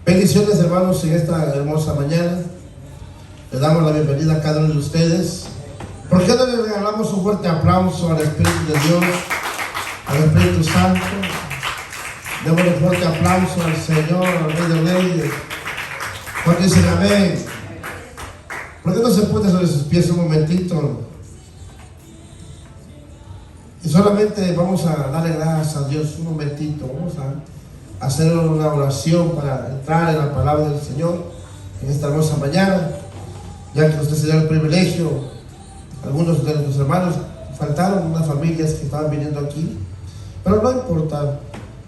Bendiciones, hermanos, en esta hermosa mañana. Le damos la bienvenida a cada uno de ustedes. ¿Por qué no le regalamos un fuerte aplauso al Espíritu de Dios, al Espíritu Santo? Démosle un fuerte aplauso al Señor, al Rey de Reyes. Porque dicen amén. ¿Por qué no se pone sobre sus pies un momentito? Y solamente vamos a darle gracias a Dios un momentito. Vamos a hacer una oración para entrar en la palabra del Señor en esta hermosa mañana, ya que usted se dio el privilegio. Algunos de nuestros hermanos faltaron, unas familias que estaban viniendo aquí, pero no importa,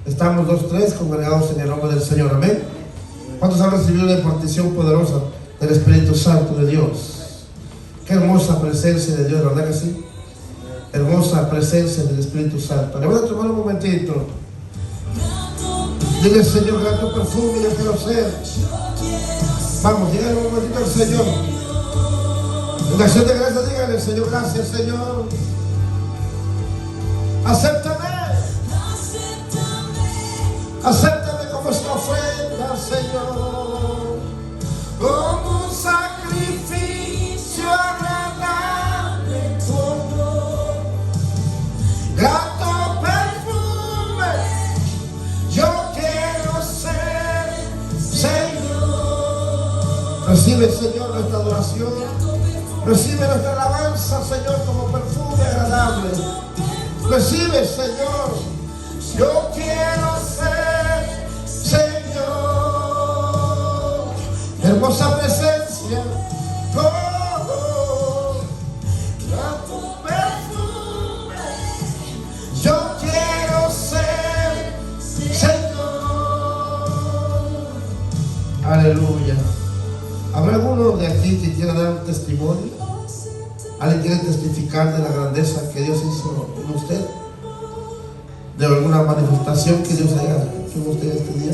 estamos 2, 3 congregados en el nombre del Señor, amén. ¿Cuántos han recibido la impartición poderosa del Espíritu Santo de Dios? Qué hermosa presencia de Dios, ¿verdad que sí? Hermosa presencia del Espíritu Santo. Le voy a tomar un momentito. Dile, Señor, grato perfume, yo quiero ser. Vamos, dígale un momentito al Señor. En acción de gracias, dígale, Señor, gracias, Señor. Acéptame. Acéptame como esta ofrenda, Señor. Como un sacrificio agradable, todo. Grato perfume, yo quiero ser, Señor. Recibe, Señor, nuestra adoración. Recibe nuestra alabanza, Señor, como perfume agradable. Recibe, Señor. Yo quiero ser, Señor. Hermosa presencia. Grato perfume. Yo quiero ser, Señor. Aleluya. ¿Habrá alguno de aquí que quiera dar un testimonio? ¿Alguien quiere testificar de la grandeza que Dios hizo en usted? ¿De alguna manifestación que Dios haya hecho en usted este día?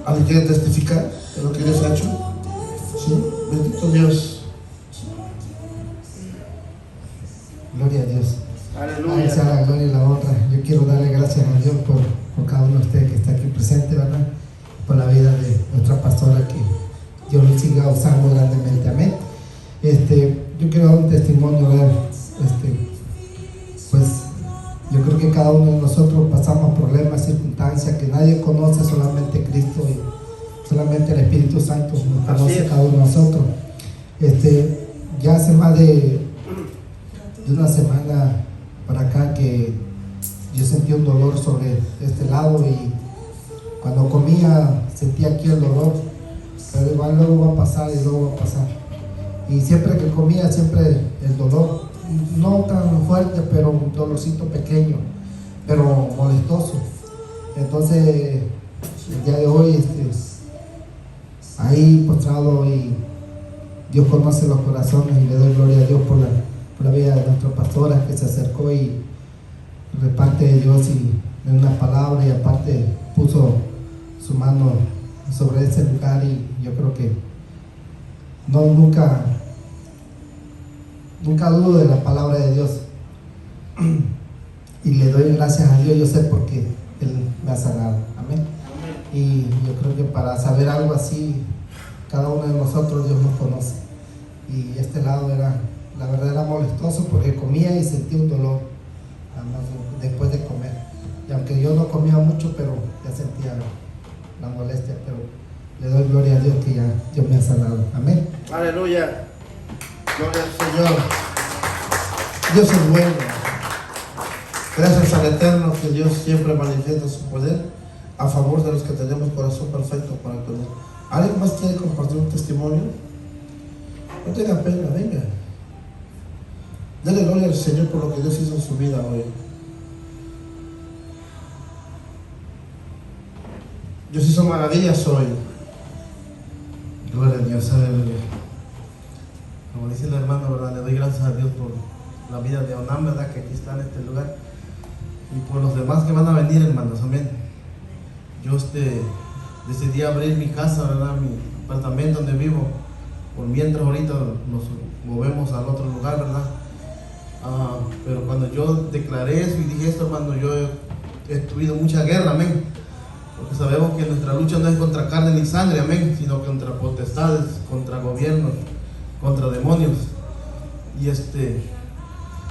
¿Alguien quiere testificar de lo que Dios ha hecho? Sí, bendito Dios. Gloria a Dios. Aleluya. A la gloria y la honra. Yo quiero darle gracias a Dios por cada uno de ustedes que está aquí presente, ¿verdad? Por la vida de nuestra pastora, que Dios le siga usando grandemente, amén. Yo quiero dar un testimonio, ¿verdad? Pues yo creo que cada uno de nosotros pasamos problemas, circunstancias que nadie conoce, solamente Cristo y solamente el Espíritu Santo nos conoce cada uno de nosotros. Ya hace más de una semana para acá que yo sentí un dolor sobre este lado, y cuando comía sentía aquí el dolor, pero igual luego va a pasar y luego va a pasar. Y siempre que comía, siempre el dolor, no tan fuerte, pero un dolorcito pequeño, pero molestoso. Entonces, el día de hoy, ahí postrado, y Dios conoce los corazones, y le doy gloria a Dios por la vida de nuestra pastora que se acercó y reparte de Dios y en una palabra, y aparte puso su mano sobre ese lugar, y yo creo que nunca dudo de la palabra de Dios, y le doy gracias a Dios. Yo sé porque Él me ha sanado, amén. Y yo creo que para saber algo así, cada uno de nosotros, Dios nos conoce, y este lado la verdad era molestoso, porque comía y sentía un dolor después de comer, y aunque yo no comía mucho, pero ya sentía la molestia, pero le doy gloria a Dios que ya Dios me ha sanado, amén. Aleluya. Gloria al Señor. Dios es bueno. Gracias al Eterno, que Dios siempre manifiesta su poder a favor de los que tenemos corazón perfecto para poder. ¿Alguien más quiere compartir un testimonio? No tenga pena, venga. Dele gloria al Señor por lo que Dios hizo en su vida hoy. Dios hizo maravillas hoy. Gloria a Dios, aleluya. Como dice el hermano, ¿verdad? Le doy gracias a Dios por la vida de Onam, ¿verdad? Que aquí está en este lugar. Y por los demás que van a venir, hermanos, amén. Yo decidí abrir mi casa, ¿verdad? Mi apartamento donde vivo. Por mientras ahorita nos movemos al otro lugar, ¿verdad? Pero cuando yo declaré eso y dije esto, hermano, yo he tenido mucha guerra, amén. porque sabemos que nuestra lucha no es contra carne ni sangre, amén, sino contra potestades, contra gobiernos, contra demonios. Y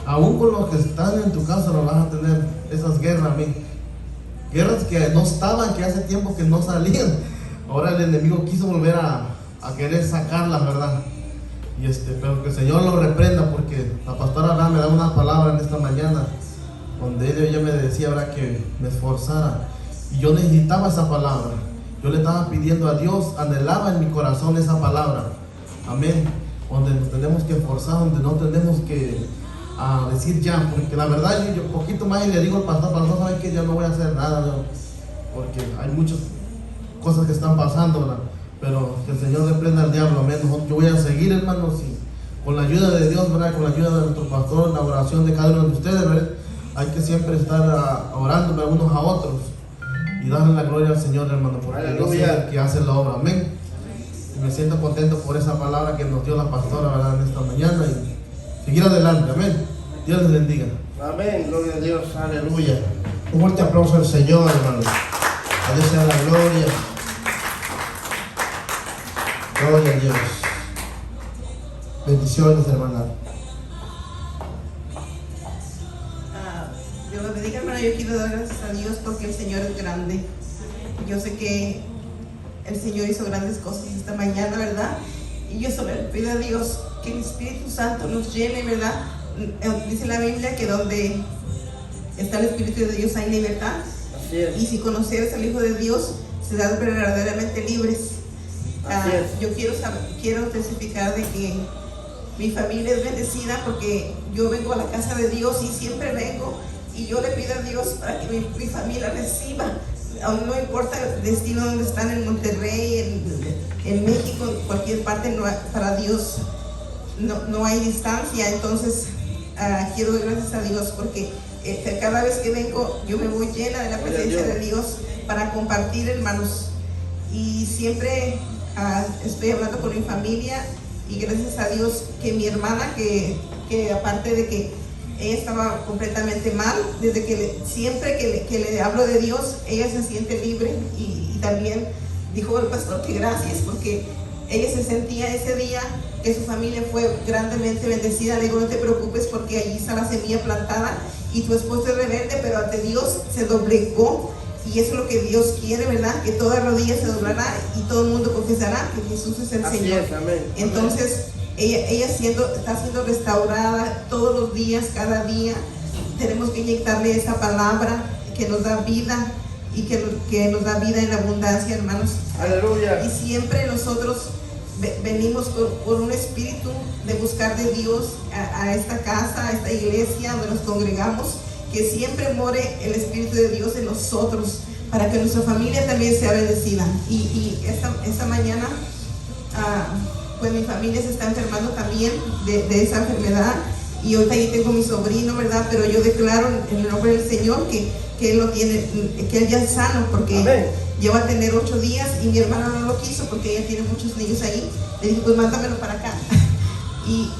aún con los que están en tu casa no vas a tener esas guerras, amén. Guerras que no estaban, que hace tiempo que no salían. Ahora el enemigo quiso volver a querer sacarlas, ¿verdad? Y pero que el Señor lo reprenda, porque la pastora Ana me da una palabra en esta mañana, donde ella me decía, ¿verdad?, que me esforzara. Y yo necesitaba esa palabra. Yo le estaba pidiendo a Dios, anhelaba en mi corazón esa palabra. Amén. Donde nos tenemos que esforzar, donde no tenemos que decir ya, porque la verdad yo poquito más y le digo al pastor, ¿sabes qué? Ya no voy a hacer nada, ¿no? Porque hay muchas cosas que están pasando, ¿verdad? Pero que el Señor reprenda al diablo, amén. Yo voy a seguir, hermanos, y con la ayuda de Dios, ¿verdad?, con la ayuda de nuestro pastor, la oración de cada uno de ustedes, ¿verdad? Hay que siempre estar orando de unos a otros y darle la gloria al Señor, hermano, porque Dios es el que hace la obra, amén. Y me siento contento por esa palabra que nos dio la pastora, ¿verdad?, en esta mañana, y seguir adelante, amén. Dios les bendiga. Amén, gloria a Dios, aleluya. Un fuerte aplauso al Señor, hermano. A Dios sea la gloria. Gloria a Dios. Bendiciones, hermana. Dios los bendiga, hermano. Yo quiero dar gracias a Dios porque el Señor es grande. Yo sé que el Señor hizo grandes cosas esta mañana, ¿verdad? Y yo solo le pido a Dios que el Espíritu Santo nos llene, ¿verdad? Dice la Biblia que donde está el Espíritu de Dios hay libertad. Así es. Y si conoceres al Hijo de Dios, serás verdaderamente libres. Yo quiero testificar de que mi familia es bendecida porque yo vengo a la casa de Dios y siempre vengo y yo le pido a Dios para que mi familia reciba. Aún no importa el destino donde están, en Monterrey, en México, en cualquier parte, para Dios no hay distancia. Entonces quiero dar gracias a Dios porque cada vez que vengo yo me voy llena de la presencia de Dios para compartir, hermanos. Y siempre estoy hablando con mi familia y gracias a Dios que mi hermana, que aparte de que ella estaba completamente mal, desde que siempre que le hablo de Dios, ella se siente libre y también dijo el pastor que gracias porque ella se sentía ese día que su familia fue grandemente bendecida. Le digo, no te preocupes porque allí está la semilla plantada y tu esposo es rebelde, pero ante Dios se doblegó. Y eso es lo que Dios quiere, ¿verdad? Que toda rodilla se doblará y todo el mundo confesará que Jesús es el Señor. Es, amén. Entonces, ella está siendo restaurada todos los días, cada día. Tenemos que inyectarle esa palabra que nos da vida y que nos da vida en abundancia, hermanos. Aleluya. Y siempre nosotros venimos por un espíritu de buscar de Dios a esta casa, a esta iglesia donde nos congregamos. Que siempre more el Espíritu de Dios en nosotros para que nuestra familia también sea bendecida. Y esta mañana pues mi familia se está enfermando también de esa enfermedad y ahorita ahí tengo mi sobrino, ¿verdad? Pero yo declaro en el nombre del Señor que él lo tiene, que él ya es sano porque amén. Lleva a tener 8 días y mi hermana no lo quiso porque ella tiene muchos niños ahí. Le dije, pues mándamelo para acá.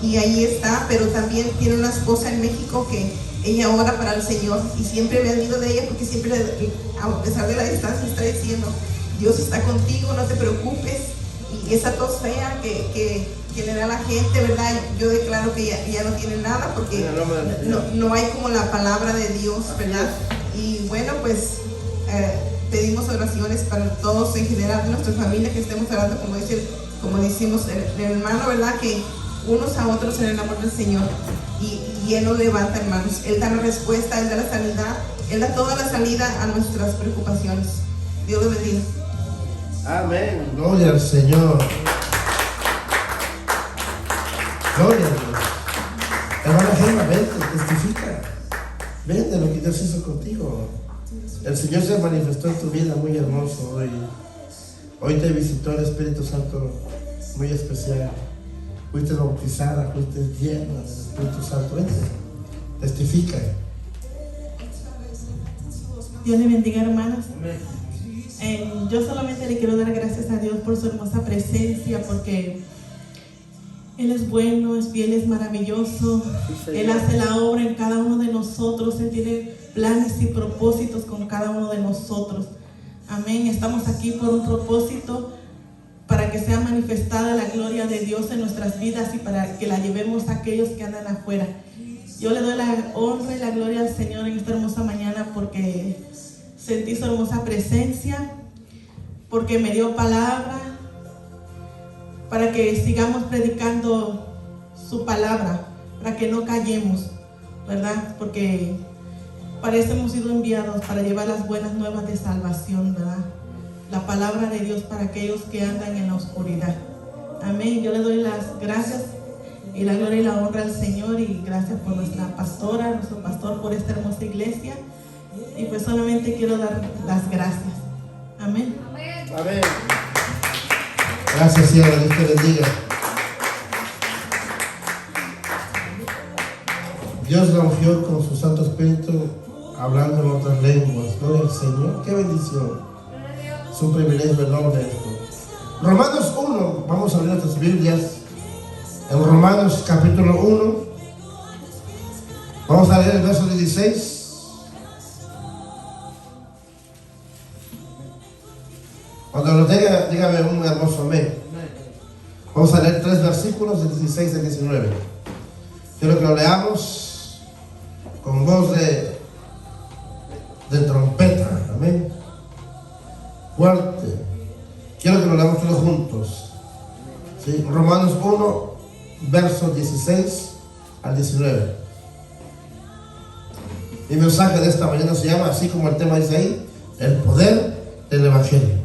Y ahí está, pero también tiene una esposa en México que ella ora para el Señor y siempre me admiro de ella porque siempre, a pesar de la distancia, está diciendo, Dios está contigo, no te preocupes. Y esa tos fea que le da a la gente, ¿verdad? Yo declaro que ya no tiene nada porque no hay como la palabra de Dios, ¿verdad? Y bueno, pues pedimos oraciones para todos en general de nuestra familia, que estemos orando como decimos el hermano, ¿verdad? Que unos a otros en el amor del Señor y Él nos levanta, hermanos. Él da la respuesta, Él da la sanidad, Él da toda la salida a nuestras preocupaciones. Dios lo bendiga. Amén. Gloria al Señor. Gloria a Dios. Hermana Gemma, vente, testifica. Vente lo que Dios hizo contigo. El Señor se manifestó en tu vida muy hermoso hoy. Hoy te visitó el Espíritu Santo muy especial. Fuiste bautizada, fuiste llena del Espíritu Santo. Vente, testifica. Dios le bendiga, hermanos. Amén. Yo solamente le quiero dar gracias a Dios por su hermosa presencia, porque Él es bueno, es fiel, es maravilloso. Él hace la obra en cada uno de nosotros. Él tiene planes y propósitos con cada uno de nosotros. Amén. Estamos aquí por un propósito, para que sea manifestada la gloria de Dios en nuestras vidas y para que la llevemos a aquellos que andan afuera. Yo le doy la honra y la gloria al Señor en esta hermosa mañana porque sentí su hermosa presencia, porque me dio palabra para que sigamos predicando su palabra, para que no callemos, ¿verdad? Porque para eso hemos sido enviados, para llevar las buenas nuevas de salvación, ¿verdad? La palabra de Dios para aquellos que andan en la oscuridad. Amén. Yo le doy las gracias y la gloria y la honra al Señor, y gracias por nuestra pastora, nuestro pastor, por esta hermosa iglesia. Y pues solamente quiero dar las gracias. Amén. Amén. Gracias, Señor. Dios te bendiga. Dios la ungió con su Santo Espíritu, hablando en otras lenguas. Gloria al Señor. Qué bendición. Es un privilegio enorme esto. Romanos 1, vamos a abrir nuestras Biblias. En Romanos capítulo 1, vamos a leer el verso 16. Cuando lo tenga, dígame un hermoso amén. Vamos a leer 3 versículos, del 16 al 19. Quiero que lo leamos con voz de trompeta. Amén. Fuerte. Quiero que lo leamos todos juntos. ¿Sí? Romanos 1, versos 16 al 19. Mi mensaje de esta mañana se llama, así como el tema dice ahí, el poder del Evangelio.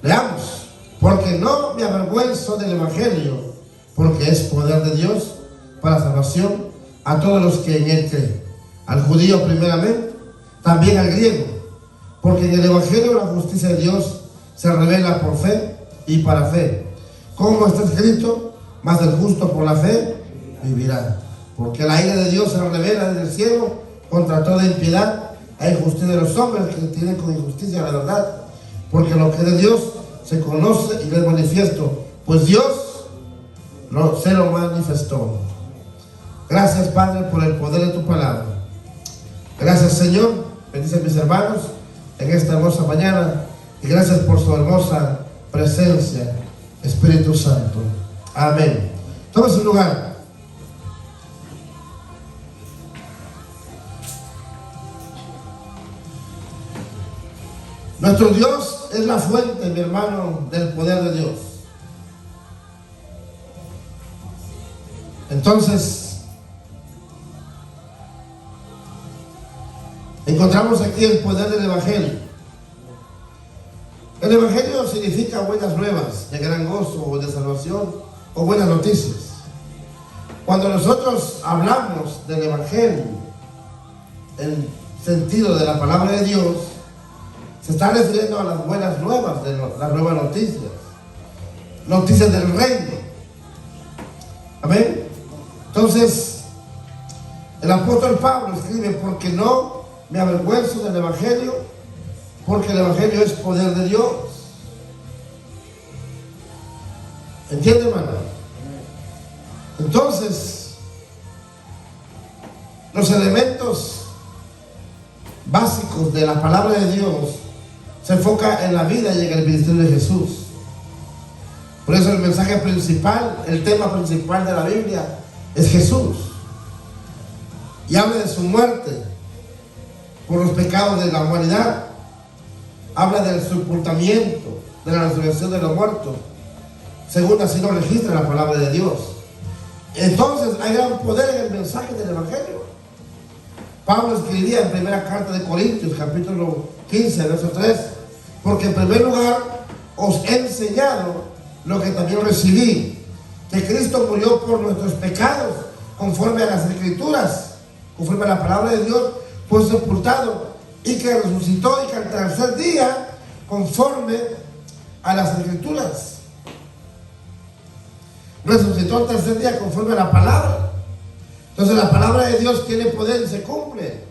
Leamos. Porque no me avergüenzo del Evangelio, porque es poder de Dios para salvación a todos los que en él creen, al judío primeramente, también al griego. Porque en el Evangelio la justicia de Dios se revela por fe y para fe. Como está escrito, mas el justo por la fe vivirá. Porque la ira de Dios se revela desde el cielo contra toda impiedad e injusticia de los hombres que tienen con injusticia la verdad. Porque lo que es de Dios se conoce y le es manifiesto, pues Dios se lo manifestó. Gracias, Padre, por el poder de tu palabra. Gracias, Señor. Bendice a mis hermanos en esta hermosa mañana, y gracias por su hermosa presencia, Espíritu Santo. Amén. Toma su lugar. Nuestro Dios es la fuente, mi hermano, del poder de Dios. Entonces, encontramos aquí el poder del Evangelio. El Evangelio significa buenas nuevas, de gran gozo o de salvación, o buenas noticias. Cuando nosotros hablamos del Evangelio en sentido de la palabra de Dios, se está refiriendo a las buenas nuevas, de las nuevas noticias, noticias del reino. Amén. Entonces, el apóstol Pablo escribe, porque no me avergüenzo del Evangelio, porque el Evangelio es poder de Dios. ¿Entiende, hermano? Entonces, los elementos básicos de la palabra de Dios se enfoca en la vida y en el ministerio de Jesús. Por eso el mensaje principal, el tema principal de la Biblia es Jesús. Y habla de su muerte por los pecados de la humanidad. Habla del sepultamiento, de la resurrección de los muertos, según así lo registra la palabra de Dios. Entonces hay gran poder en el mensaje del Evangelio. Pablo escribía en primera carta de Corintios, capítulo 15, verso 3, porque en primer lugar os he enseñado lo que también recibí, que Cristo murió por nuestros pecados, conforme a las Escrituras, conforme a la palabra de Dios, fue sepultado, y que resucitó, y que al tercer día, conforme a las Escrituras. Resucitó al tercer día conforme a la palabra. Entonces la palabra de Dios tiene poder y se cumple.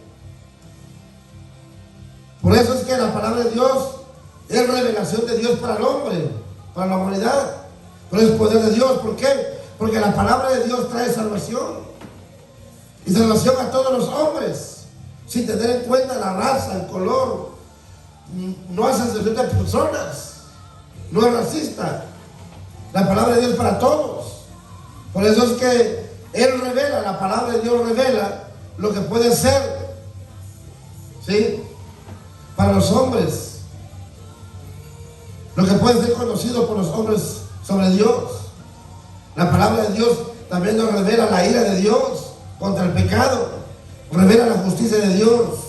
Por eso es que la palabra de Dios es revelación de Dios para el hombre, para la humanidad. Pero es poder de Dios. ¿Por qué? Porque la palabra de Dios trae salvación. Y salvación a todos los hombres, sin tener en cuenta la raza, el color, no hace excepción de personas, no es racista. La palabra de Dios es para todos. Por eso es que Él revela, la palabra de Dios revela lo que puede ser, ¿sí?, para los hombres, lo que puede ser conocido por los hombres sobre Dios. La palabra de Dios también nos revela la ira de Dios contra el pecado, revela la justicia de Dios.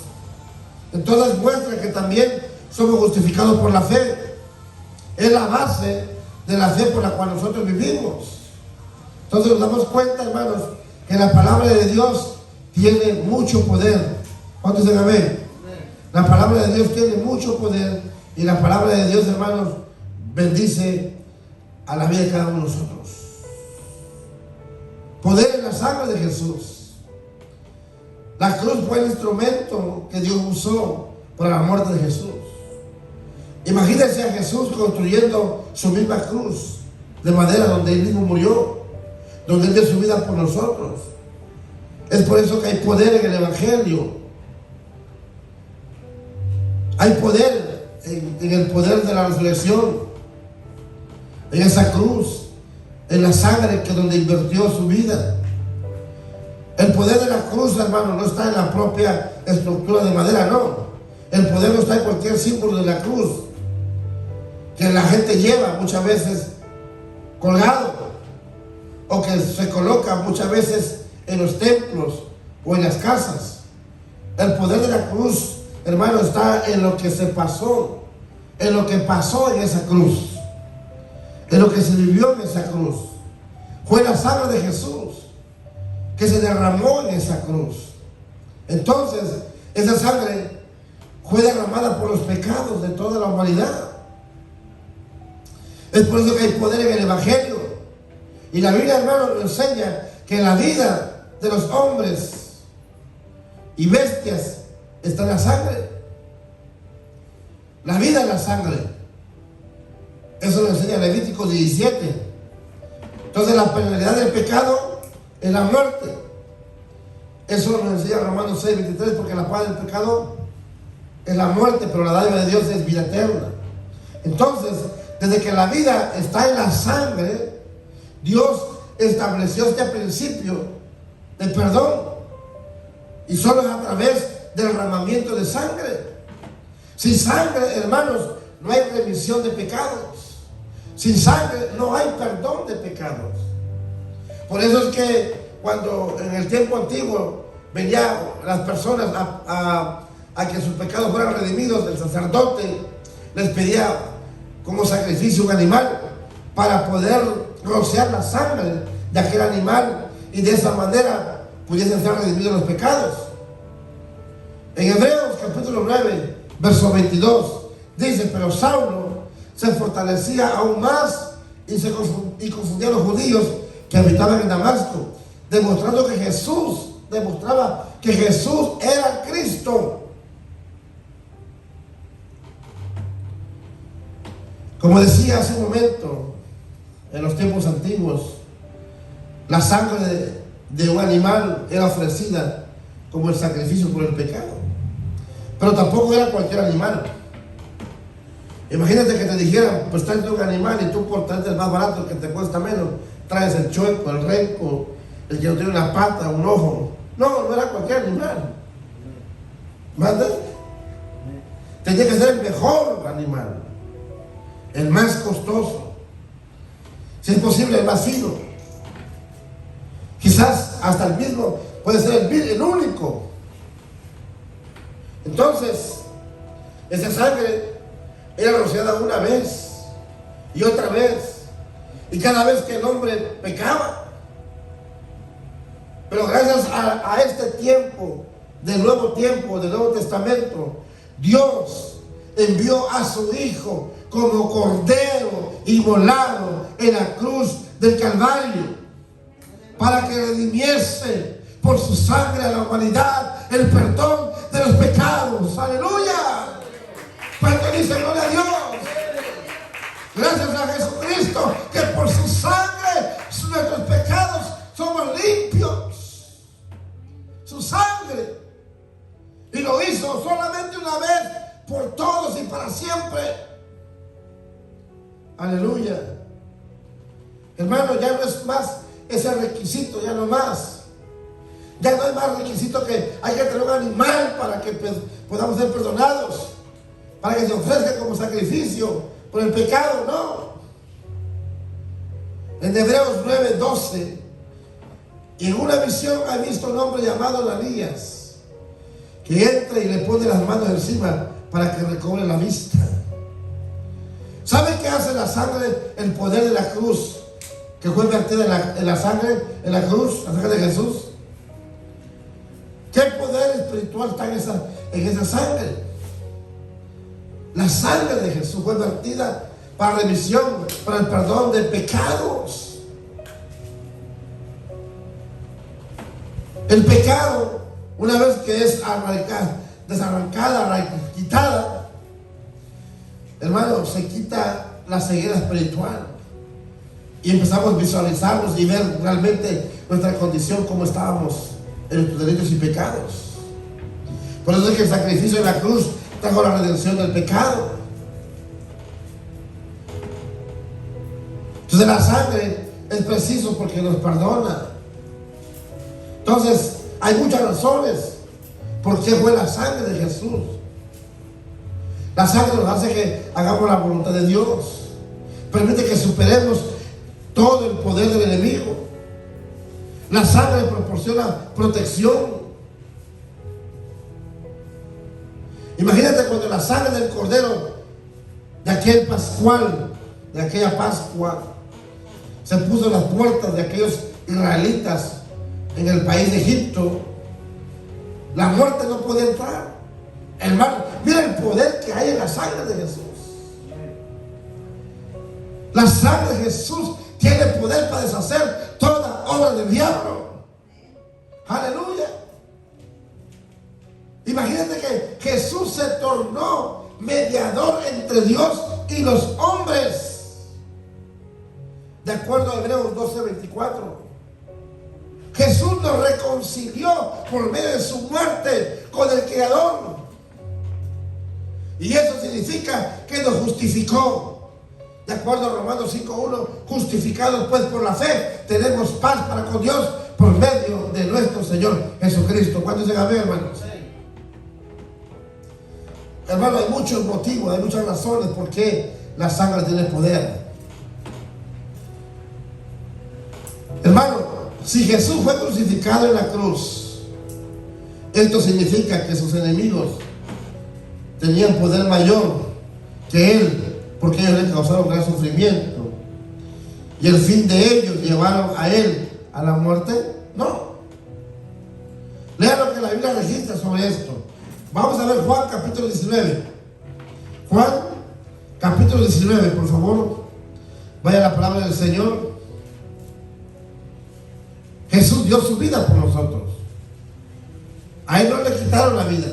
Entonces muestra que también somos justificados por la fe. Es la base de la fe por la cual nosotros vivimos. Entonces nos damos cuenta, hermanos, que la palabra de Dios tiene mucho poder. ¿Cuántos dicen amén? La palabra de Dios tiene mucho poder, y la palabra de Dios, hermanos, bendice a la vida de cada uno de nosotros. Poder en la sangre de Jesús. La cruz fue el instrumento que Dios usó para la muerte de Jesús. Imagínense a Jesús construyendo su misma cruz de madera donde Él mismo murió, donde Él dio su vida por nosotros. Es por eso que hay poder en el Evangelio. Hay poder en el poder de la resurrección, en esa cruz, en la sangre que donde invirtió su vida. El poder de la cruz, hermano, no está en la propia estructura de madera, no. El poder no está en cualquier símbolo de la cruz que la gente lleva muchas veces colgado, o que se coloca muchas veces en los templos o en las casas. El poder de la cruz, hermano, está en lo que se pasó, en lo que pasó en esa cruz, en lo que se vivió en esa cruz. Fue la sangre de Jesús que se derramó en esa cruz. Entonces, esa sangre fue derramada por los pecados de toda la humanidad. Es por eso que hay poder en el Evangelio. Y la Biblia, hermano, nos enseña que la vida de los hombres y bestias está en la sangre. La vida en la sangre. Eso lo enseña Levítico 17. Entonces la penalidad del pecado es la muerte. Eso lo enseña Romanos 6:23, porque la paga del pecado es la muerte, pero la dádiva de Dios es vida eterna. Entonces, desde que la vida está en la sangre, Dios estableció este principio de perdón, y solo es a través del derramamiento de sangre. Sin sangre, hermanos, no hay remisión de pecados. Sin sangre no hay perdón de pecados. Por eso es que cuando en el tiempo antiguo venían las personas a que sus pecados fueran redimidos, el sacerdote les pedía como sacrificio un animal para poder rociar la sangre de aquel animal, y de esa manera pudiesen ser redimidos los pecados. En Hebreos capítulo 9, verso 22, dice: pero Saulo se fortalecía aún más y confundía a los judíos que habitaban en Damasco, demostraba que Jesús era Cristo. Como decía hace un momento, en los tiempos antiguos, la sangre de un animal era ofrecida como el sacrificio por el pecado, pero tampoco era cualquier animal. Imagínate que te dijeran: pues tráete un animal, y tú por traerte el más barato, el que te cuesta menos, traes el chueco, el renco, el que no tiene una pata, un ojo. No era cualquier animal. ¿Manda? Tenía que ser el mejor animal, el más costoso, si es posible el más fino, quizás hasta el mismo, puede ser el único. Entonces, esa sangre era rociada una vez y otra vez, y cada vez que el hombre pecaba. Pero gracias a este tiempo, del Nuevo Testamento, Dios envió a su Hijo como cordero inmolado en la cruz del Calvario, para que redimiese por su sangre a la humanidad el perdón de los pecados. ¡Aleluya! ¿Cuánto dice gloria a Dios? Gracias a Jesucristo, que por su sangre nuestros pecados somos limpios. Su sangre. Y lo hizo solamente una vez por todos todos y para siempre. Aleluya. Hermano, ya no es más ese requisito, ya no más. Ya no hay más requisito que hay que tener un animal para que podamos ser perdonados, para que se ofrezca como sacrificio por el pecado, no. En Hebreos 9:12, y en una visión ha visto un hombre llamado Ananías, que entra y le pone las manos encima para que recobre la vista. ¿Sabe qué hace la sangre, el poder de la cruz, que fue vertida en la sangre, en la cruz, la sangre de Jesús? ¿Qué poder espiritual está en esa sangre? La sangre de Jesús fue vertida para remisión, para el perdón de pecados. El pecado, una vez que es desarrancada, quitada, hermano, se quita la ceguera espiritual y empezamos a visualizarnos y ver realmente nuestra condición, como estábamos en nuestros delitos y pecados. Por eso es que el sacrificio de la cruz trajo la redención del pecado. Entonces la sangre es preciso porque nos perdona. Entonces hay muchas razones por qué fue la sangre de Jesús. La sangre nos hace que hagamos la voluntad de Dios, permite que superemos todo el poder del enemigo. La sangre proporciona protección. Imagínate cuando la sangre del cordero de aquel Pascual, de aquella Pascua, se puso en las puertas de aquellos israelitas en el país de Egipto, la muerte no podía entrar. Hermano, mira el poder que hay en la sangre de Jesús. La sangre de Jesús tiene poder para deshacer toda obra del diablo. Aleluya. Imagínate que Jesús se tornó mediador entre Dios y los hombres. De acuerdo a Hebreos 12:24. Jesús nos reconcilió por medio de su muerte con el Creador. Y eso significa que nos justificó. De acuerdo a Romanos 5:1, justificados pues por la fe, tenemos paz para con Dios por medio de nuestro Señor Jesucristo. ¿Cuántos se amén, hermanos? Hermano, hay muchos motivos, hay muchas razones por qué la sangre tiene poder. Hermano, si Jesús fue crucificado en la cruz, esto significa que sus enemigos tenían poder mayor que Él, porque ellos le causaron gran sufrimiento. ¿Y el fin de ellos llevaron a Él a la muerte? No. Lea lo que la Biblia registra sobre esto. Vamos a ver Juan capítulo 19. Juan capítulo 19, por favor. Vaya la palabra del Señor. Jesús dio su vida por nosotros. A Él no le quitaron la vida.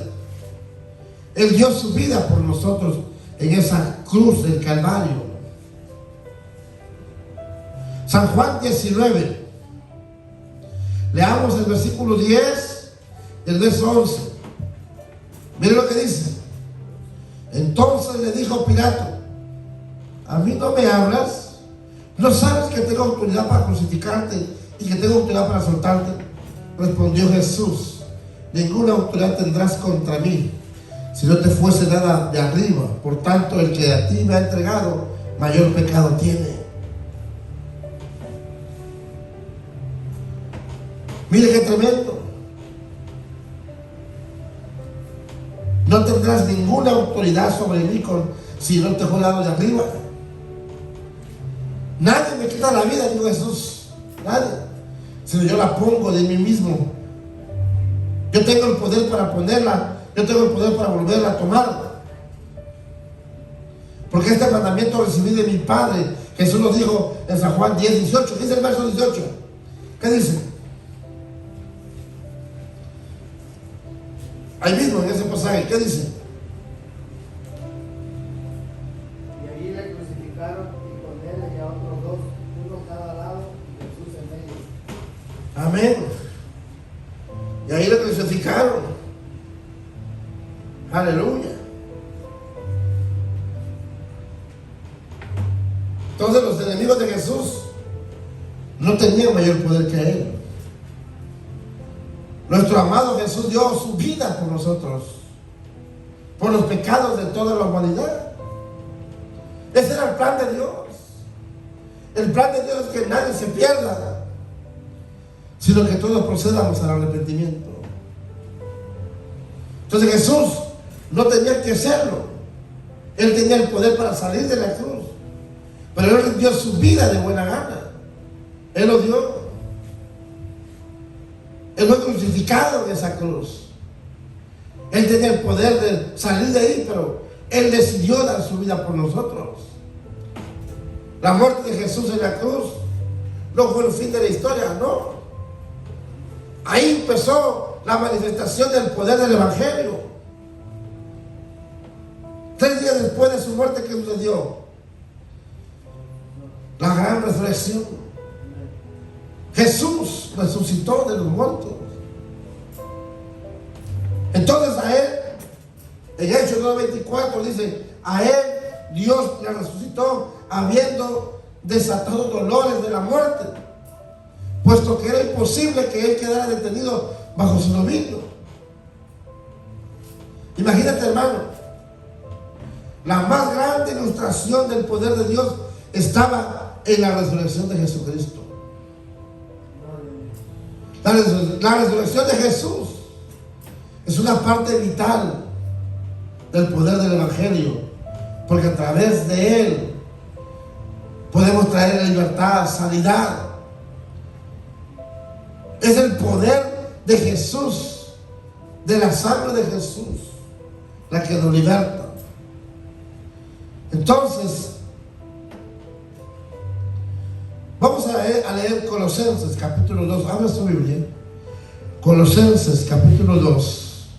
Él dio su vida por nosotros en esa cruz del Calvario. San Juan 19. Leamos el versículo 10 y el verso 11. Miren lo que dice. Entonces le dijo Pilato: ¿a mí no me hablas? ¿No sabes que tengo autoridad para crucificarte y que tengo autoridad para soltarte? Respondió Jesús: ninguna autoridad tendrás contra mí, si no te fuese dada de arriba. Por tanto, el que a ti me ha entregado, mayor pecado tiene. Mire qué tremendo. No tendrás ninguna autoridad sobre mí si no te fue dado de arriba. Nadie me quita la vida, dijo Jesús. Nadie. Sino yo la pongo de mí mismo. Yo tengo el poder para ponerla. Yo tengo el poder para volverla a tomar. Porque este mandamiento recibí de mi Padre. Jesús lo dijo en San Juan 10:18. ¿Qué dice el verso 18? ¿Qué dice? Ahí mismo en ese pasaje, ¿qué dice? Y allí le crucificaron y con él y a otros dos, uno a cada lado y Jesús en medio. Amén. Y ahí le crucificaron. Aleluya. Entonces los enemigos de Jesús no tenían mayor poder que Él. Nuestro amado Jesús dio su vida por nosotros, por los pecados de toda la humanidad. Ese era el plan de Dios. El plan de Dios es que nadie se pierda, sino que todos procedamos al arrepentimiento. Entonces Jesús no tenía que hacerlo. Él tenía el poder para salir de la cruz, pero Él dio su vida de buena gana. Él lo dio. Él fue crucificado en esa cruz. Él tenía el poder de salir de ahí, pero Él decidió dar su vida por nosotros. La muerte de Jesús en la cruz no fue el fin de la historia, no. Ahí empezó la manifestación del poder del Evangelio. 3 días después de su muerte, ¿qué sucedió? La gran resurrección. Jesús resucitó de los muertos. Entonces a Él, en Hechos 2:24 dice, a Él Dios le resucitó habiendo desatado dolores de la muerte, puesto que era imposible que Él quedara detenido bajo su dominio. Imagínate, hermano, la más grande ilustración del poder de Dios estaba en la resurrección de Jesucristo. La resurrección de Jesús es una parte vital del poder del Evangelio, porque a través de Él podemos traer libertad, sanidad. Es el poder de Jesús, de la sangre de Jesús, la que nos liberta. Entonces, vamos a leer Colosenses capítulo 2. Abra su Biblia. Colosenses capítulo 2.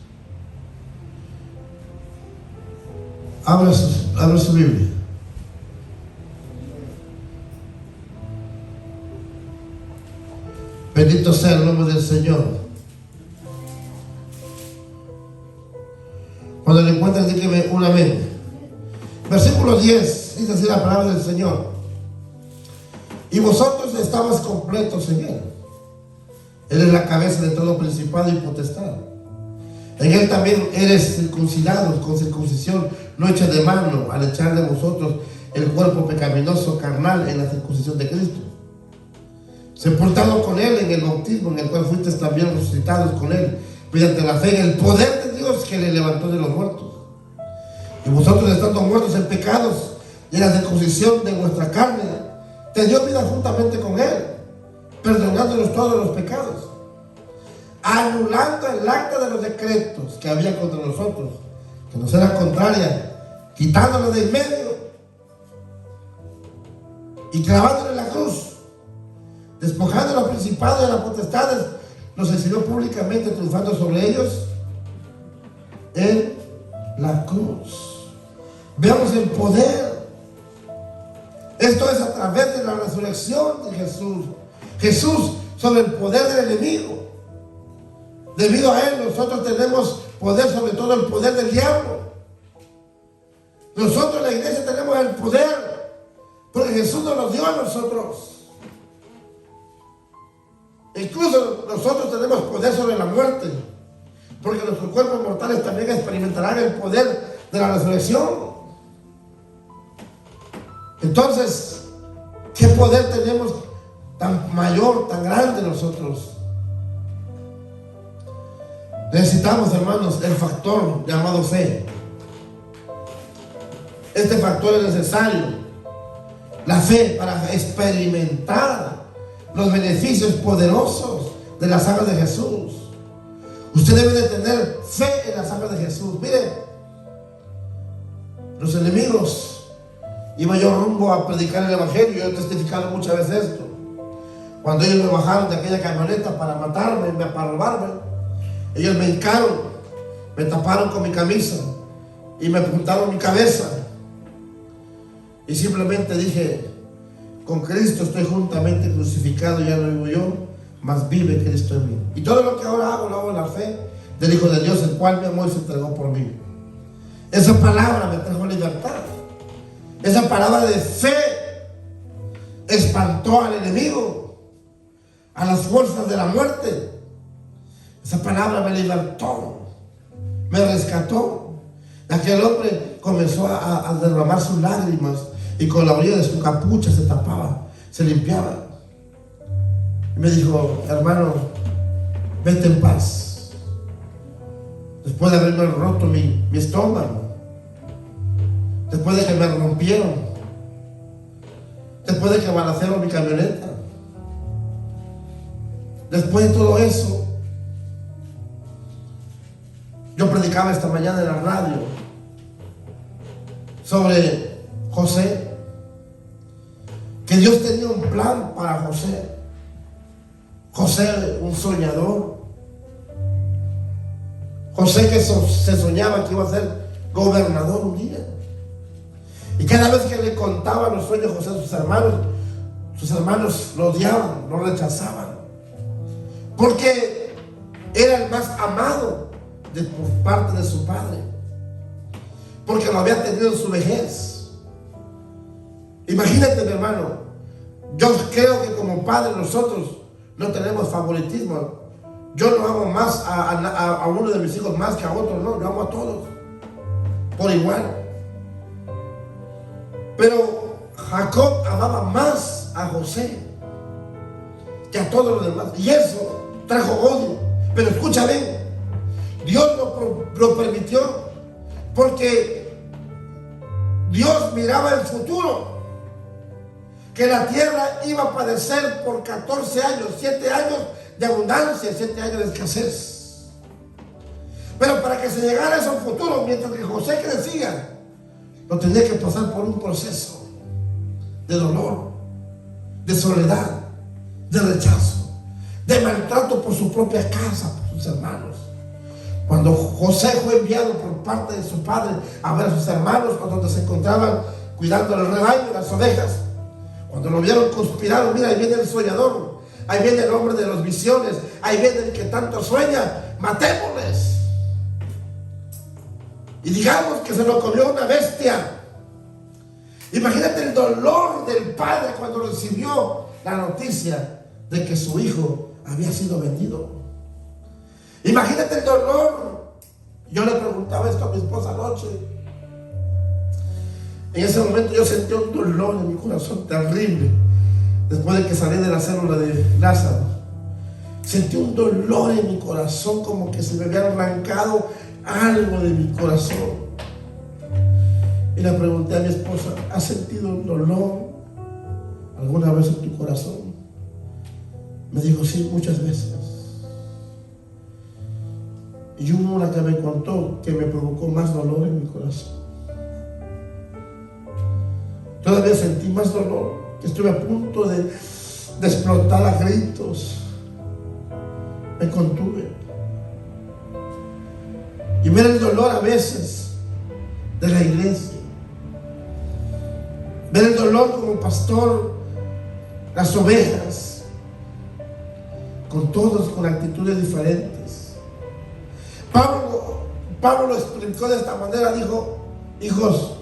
Abra su Biblia. Bendito sea el nombre del Señor. Cuando le encuentren, dígame un amén. Versículo 10, dice así la palabra del Señor. Y vosotros estabais completos en Él. Él es la cabeza de todo principado y potestad. En Él también eres circuncidados con circuncisión no hecha de mano, al echar de vosotros el cuerpo pecaminoso carnal en la circuncisión de Cristo, sepultado con Él en el bautismo, en el cual fuisteis también resucitados con Él mediante la fe en el poder de Dios que le levantó de los muertos. Y vosotros, estando muertos en pecados y en la circuncisión de vuestra carne, te dio vida juntamente con Él, perdonándonos todos los pecados, anulando el acta de los decretos que había contra nosotros, que nos era contraria, quitándolo de en medio y clavándolo en la cruz, despojando a los principados y a las potestades, nos exhibió públicamente, triunfando sobre ellos en la cruz. Veamos el poder. Esto es a través de la resurrección de Jesús. Jesús sobre el poder del enemigo. Debido a Él nosotros tenemos poder sobre todo el poder del diablo. Nosotros en la iglesia tenemos el poder porque Jesús nos lo dio a nosotros. Incluso nosotros tenemos poder sobre la muerte, porque nuestros cuerpos mortales también experimentarán el poder de la resurrección. Entonces, ¿qué poder tenemos tan mayor, tan grande nosotros? Necesitamos, hermanos, el factor llamado fe. Este factor es necesario, la fe, para experimentar los beneficios poderosos de la sangre de Jesús. Usted debe de tener fe en la sangre de Jesús. Mire, los enemigos, iba yo rumbo a predicar el Evangelio. Yo he testificado muchas veces esto. Cuando ellos me bajaron de aquella camioneta para matarme, para robarme, ellos me hincaron, me taparon con mi camisa y me apuntaron mi cabeza. Y simplemente dije: con Cristo estoy juntamente crucificado, ya no vivo yo, mas vive Cristo en mí. Y todo lo que ahora hago, lo hago en la fe del Hijo de Dios, el cual me amó y se entregó por mí. Esa palabra me trajo libertad. Esa palabra de fe espantó al enemigo, a las fuerzas de la muerte. Esa palabra me libertó, me rescató. Aquel hombre comenzó a derramar sus lágrimas y con la orilla de su capucha se tapaba, se limpiaba. Y me dijo: hermano, vete en paz. Después de haberme roto mi estómago, después de que me rompieron, después de que balacearon mi camioneta, después de todo eso, yo predicaba esta mañana en la radio sobre José, que Dios tenía un plan para José. José, un soñador. José que se soñaba que iba a ser gobernador un día. Y cada vez que le contaba los sueños de José a sus hermanos lo odiaban, lo rechazaban, porque era el más amado por parte de su padre, porque lo había tenido en su vejez. Imagínate, mi hermano, yo creo que como padre nosotros no tenemos favoritismo. Yo no amo más a uno de mis hijos más que a otro, no, yo amo a todos por igual. Pero Jacob amaba más a José que a todos los demás, y eso trajo odio. Pero escucha bien, Dios lo permitió porque Dios miraba el futuro, que la tierra iba a padecer por 14 años, 7 años de abundancia, 7 años de escasez. Pero para que se llegara a ese futuro, mientras que José crecía, lo tenía que pasar por un proceso de dolor, de soledad, de rechazo, de maltrato por su propia casa, por sus hermanos. Cuando José fue enviado por parte de su padre a ver a sus hermanos, donde se encontraban cuidando el rebaño y las ovejas, cuando lo vieron conspirar, mira, ahí viene el soñador, ahí viene el hombre de las visiones, ahí viene el que tanto sueña, matémosles. Y digamos que se lo comió una bestia. Imagínate el dolor del padre cuando recibió la noticia de que su hijo había sido vendido. Imagínate el dolor. Yo le preguntaba esto a mi esposa anoche. En ese momento yo sentí un dolor en mi corazón terrible. Después de que salí de la célula de Lázaro, sentí un dolor en mi corazón, como que se me había arrancado algo de mi corazón. Y le pregunté a mi esposa: ¿has sentido un dolor alguna vez en tu corazón? Me dijo: sí, muchas veces. Y hubo una que me contó que me provocó más dolor en mi corazón. Todavía sentí más dolor, que estuve a punto de explotar a gritos. Me contuve. Y ver el dolor a veces de la iglesia, ver el dolor como pastor, las ovejas, con todos con actitudes diferentes. Pablo lo explicó de esta manera, dijo: hijos,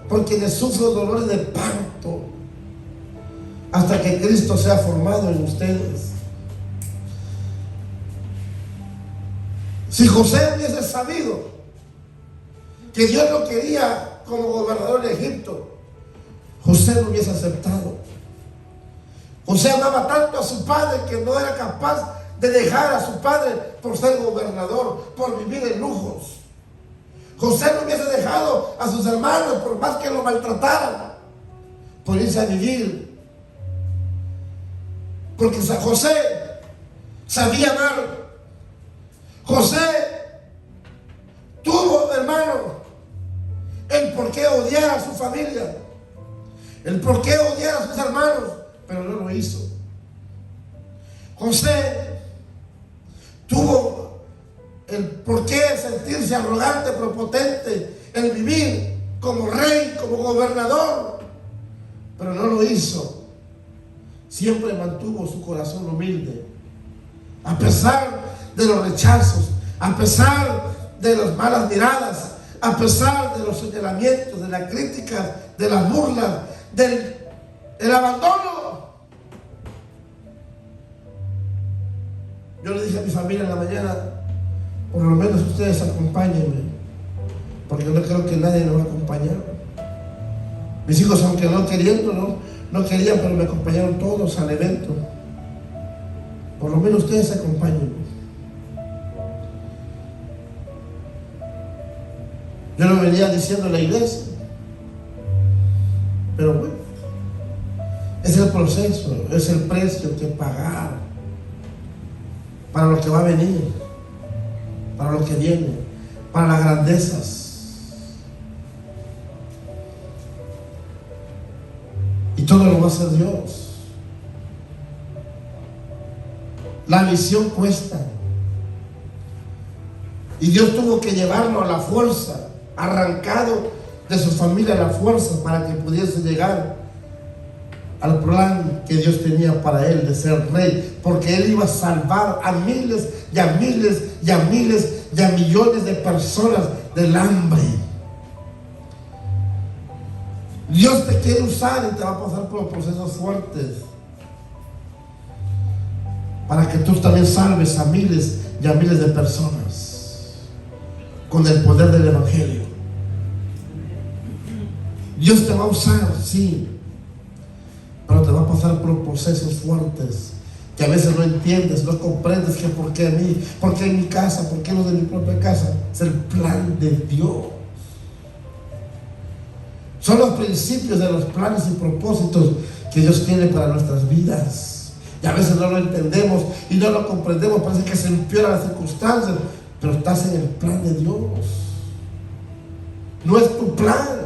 por quienes sufro dolores de parto, hasta que Cristo sea formado en ustedes. Si José hubiese sabido que Dios lo quería como gobernador de Egipto, José lo hubiese aceptado. José amaba tanto a su padre que no era capaz de dejar a su padre por ser gobernador, por vivir en lujos. José no hubiese dejado a sus hermanos, por más que lo maltrataran, por irse a vivir. Porque José sabía amar. José tuvo, hermano, el por qué odiar a su familia, el por qué odiar a sus hermanos, pero no lo hizo. José tuvo el por qué sentirse arrogante, prepotente, el vivir como rey, como gobernador, pero no lo hizo. Siempre mantuvo su corazón humilde, a pesar de los rechazos, a pesar de las malas miradas, a pesar de los señalamientos, de la crítica, de las burlas, del abandono. Yo le dije a mi familia en la mañana, por lo menos ustedes acompáñenme, porque no creo que nadie nos va a acompañar. Mis hijos, aunque no queriendo, no querían, pero me acompañaron todos al evento. Por lo menos ustedes acompáñenme. Yo lo venía diciendo en la iglesia, pero bueno, es el proceso, es el precio que pagar para lo que va a venir, para lo que viene, para las grandezas. Y todo lo va a hacer Dios. La visión cuesta. Y Dios tuvo que llevarlo a la fuerza, arrancado de su familia a la fuerza, para que pudiese llegar al plan que Dios tenía para él de ser rey, porque él iba a salvar a miles y a miles y a miles y a millones de personas del hambre. Dios te quiere usar y te va a pasar por procesos fuertes para que tú también salves a miles y a miles de personas con el poder del evangelio. Dios te va a usar, sí, pero te va a pasar por procesos fuertes que a veces no entiendes, no comprendes que por qué a mí, por qué en mi casa, por qué no de mi propia casa. Es el plan de Dios. Son los principios de los planes y propósitos que Dios tiene para nuestras vidas. Y a veces no lo entendemos y no lo comprendemos, parece que se empeoran las circunstancias, pero estás en el plan de Dios. No es tu plan.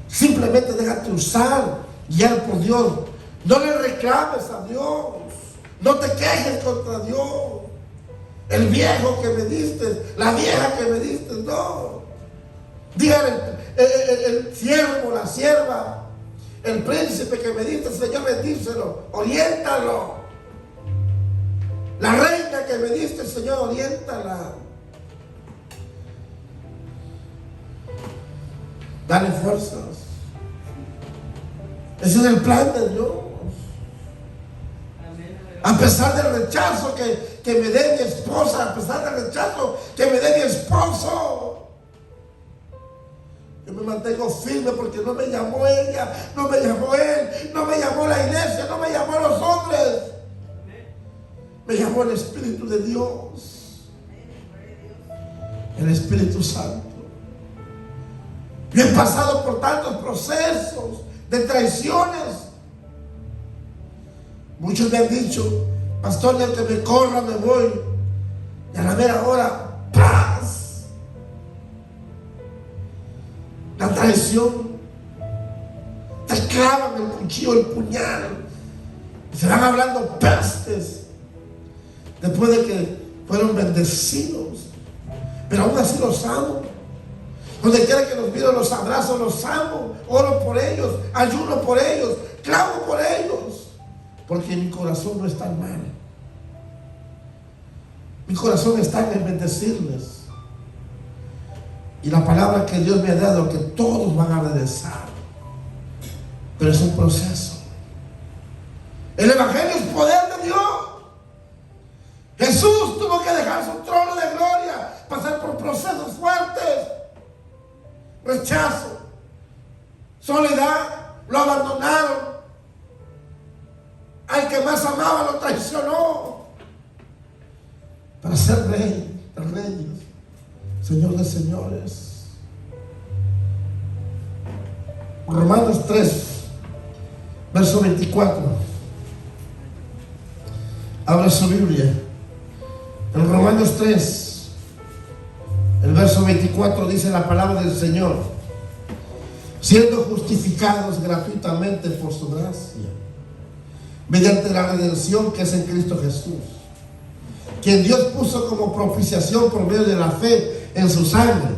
Simplemente déjate usar, guiar por Dios. No le reclames a Dios. No te quejes contra Dios. El viejo que me diste, la vieja que me diste, no. Dígale, el siervo, la sierva, el príncipe que me diste, Señor, bendícelo, oriéntalo. La reina que me diste, Señor, oriéntala. Dale fuerzas. Ese es el plan de Dios. A pesar del rechazo que me dé mi esposa, a pesar del rechazo que me dé mi esposo, yo me mantengo firme porque no me llamó ella, no me llamó él, no me llamó la iglesia, no me llamó los hombres. Me llamó el Espíritu de Dios, el Espíritu Santo. Yo he pasado por tantos procesos de traiciones. Muchos me han dicho, pastor, ya que me corra me voy. Y a la mera hora, ¡paz! La traición. Te clavan el cuchillo, el puñal. Y se van hablando pestes. Después de que fueron bendecidos. Pero aún así los amo. Donde quiera que los miro, los abrazo, los amo. Oro por ellos, ayuno por ellos, clamo por ellos. Porque mi corazón no está mal. Mi corazón está en bendecirles. Y la palabra que Dios me ha dado, que todos van a regresar. Pero es un proceso. El evangelio es poder de Dios. Jesús tuvo que dejar su trono de gloria, pasar por procesos fuertes. Rechazo, soledad, lo abandonaron. Al que más amaba lo traicionó. Para ser rey de reyes, Señor de señores. Romanos 3, verso 24. Abra su Biblia. En Romanos 3, el verso 24 dice la palabra del Señor: siendo justificados gratuitamente por su gracia, mediante la redención que es en Cristo Jesús, quien Dios puso como propiciación por medio de la fe en su sangre,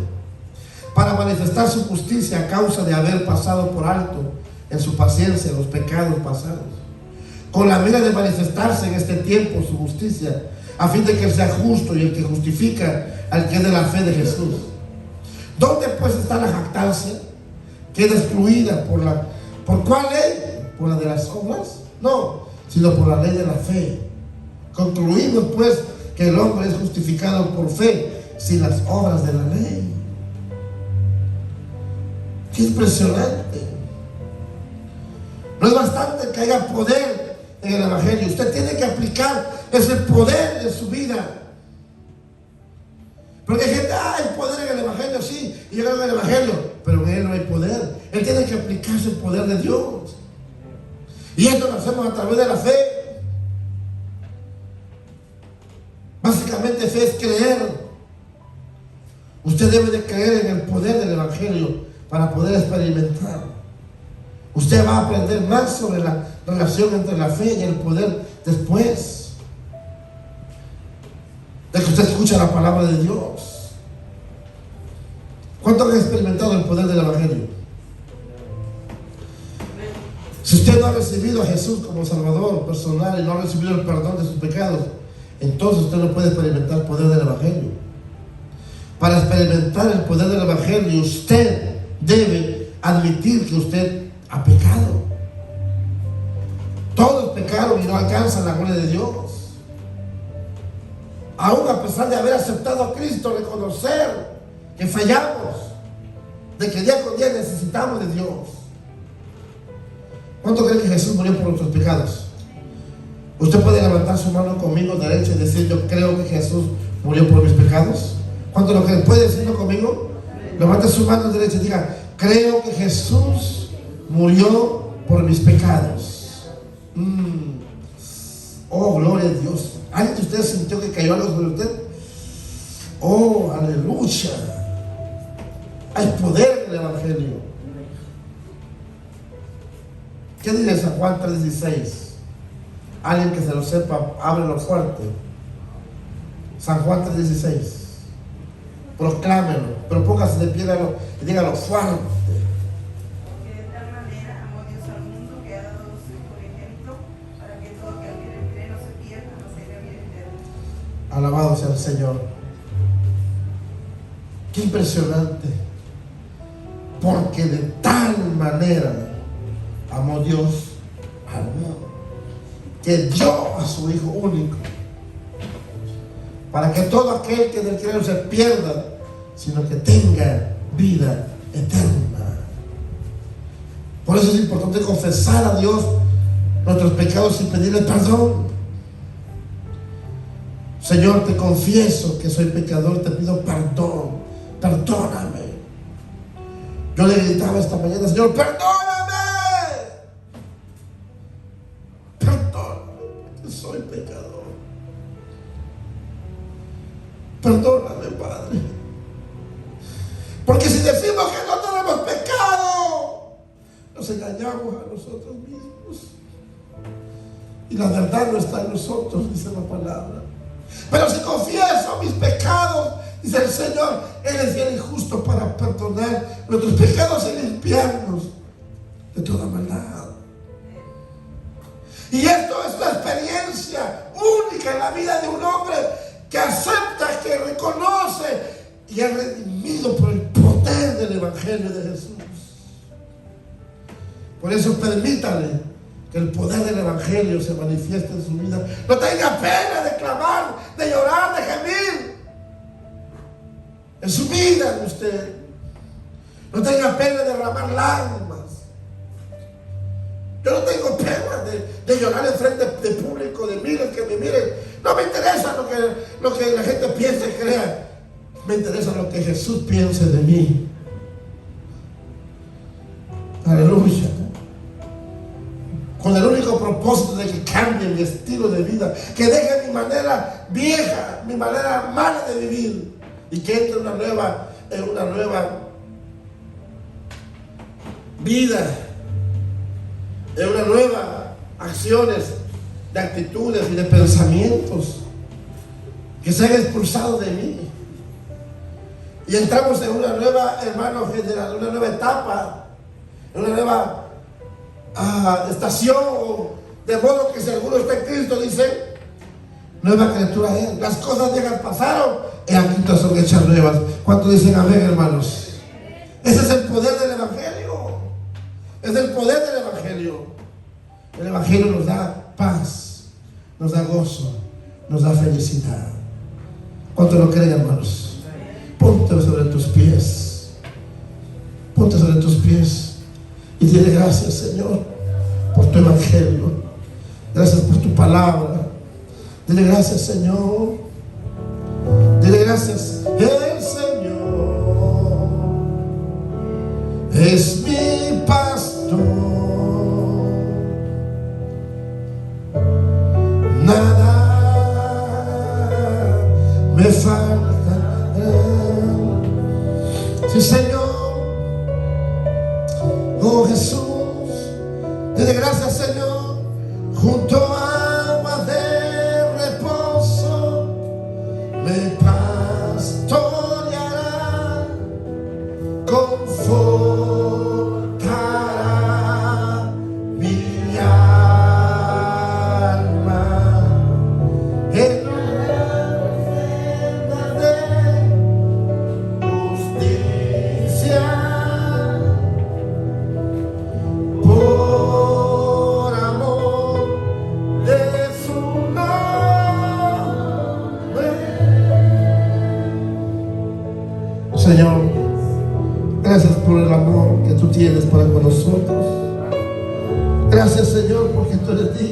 para manifestar su justicia a causa de haber pasado por alto en su paciencia los pecados pasados, con la mira de manifestarse en este tiempo su justicia, a fin de que sea justo y el que justifica al que es de la fe de Jesús. ¿Dónde pues está la jactancia? Queda excluida ¿por cuál ley? ¿Por la de las obras? No, sino por la ley de la fe. Concluimos pues que el hombre es justificado por fe sin las obras de la ley. Qué impresionante. No es bastante que haya poder en el evangelio. Usted tiene que aplicar ese poder en su vida. Porque hay gente, hay poder en el evangelio, sí, y llega en el evangelio, pero en él no hay poder. Él tiene que aplicarse el poder de Dios. Y esto lo hacemos a través de la fe. Básicamente fe es creer. Usted debe de creer en el poder del evangelio para poder experimentar. Usted va a aprender más sobre la relación entre la fe y el poder después de que usted escucha la palabra de Dios. ¿Cuánto han experimentado el poder del evangelio? Si usted no ha recibido a Jesús como Salvador personal y no ha recibido el perdón de sus pecados, entonces usted no puede experimentar el poder del evangelio. Para experimentar el poder del evangelio, usted debe admitir que usted ha pecado. Todos pecaron y no alcanzan la gloria de Dios. Aún a pesar de haber aceptado a Cristo, reconocer que fallamos, de que día con día necesitamos de Dios. ¿Cuánto creen que Jesús murió por nuestros pecados? Usted puede levantar su mano conmigo derecha y decir: yo creo que Jesús murió por mis pecados. ¿Cuánto lo creen? ¿Puede decirlo conmigo? Levante su mano derecha y diga: creo que Jesús murió por mis pecados. Oh, gloria a Dios. ¿Alguien de ustedes sintió que cayó algo sobre usted? Oh, aleluya. Hay poder en el evangelio. ¿Qué dice San Juan 3:16? Alguien que se lo sepa, ábrelo fuerte. San Juan 3:16. Proclámelo, pero póngase de pie y dígalo fuerte. Porque de tal manera amó Dios al mundo que ha dado su Hijo por ejemplo, para que todo aquel que en él cree no se pierda, mas tenga vida eterna. Alabado sea el Señor. Qué impresionante. Porque de tal manera amó Dios al mundo que dio a su Hijo único, para que todo aquel que en él cree no se pierda, sino que tenga vida eterna. Por eso es importante confesar a Dios nuestros pecados y pedirle perdón. Señor, te confieso que soy pecador, te pido perdón, perdóname. Yo le gritaba esta mañana: Señor, perdóname, que soy pecador. Perdóname, Padre. Porque si decimos que no tenemos pecado, nos engañamos a nosotros mismos. Y la verdad no está en nosotros, dice la palabra. Pero si confieso mis pecados, dice el Señor, Él es fiel y justo para perdonar nuestros pecados y limpiarnos de toda maldad. Y esto es una experiencia única en la vida de un hombre que acepta, que reconoce y es redimido por el poder del Evangelio de Jesús. Por eso permítale que el poder del Evangelio se manifieste en su vida. No tenga pena de clamar, de llorar, de gemir en su vida de usted. No tenga pena de derramar lágrimas. Yo no tengo pena de llorar en frente de público, de miles que me miren. No me interesa lo que la gente piense y crea. Me interesa lo que Jesús piense de mí. Aleluya. Con el único propósito de que cambie mi estilo de vida, que deje mi manera vieja, mi manera mala de vivir, y que entre una nueva vida, en una nueva acciones, de actitudes y de pensamientos que sean expulsados de mí. Y entramos en una nueva, hermano, una nueva etapa, en una nueva estación, de modo que si alguno está en Cristo, dice: nueva criatura es. Las cosas viejas pasaron, y aquí todas son hechas nuevas. ¿Cuántos dicen amén, hermanos? Ese es el poder del Evangelio. Es el poder del Evangelio. El Evangelio nos da paz, nos da gozo, nos da felicidad. ¿Cuánto lo creen, hermanos? Ponte sobre tus pies. Ponte sobre tus pies y dile gracias, Señor, por tu evangelio. Gracias por tu palabra. Dile gracias, Señor. Dile gracias. El Señor es mi pastor. Nada me falta. Sí, Señor. Oh Jesús, dile gracias, Señor. Junto a agua de reposo me pastoreará, confortará mi alma en la senda de justicia. Por amor de su nombre. Señor, gracias por el amor que tú tienes para con nosotros. Gracias, Señor, porque tú eres digno.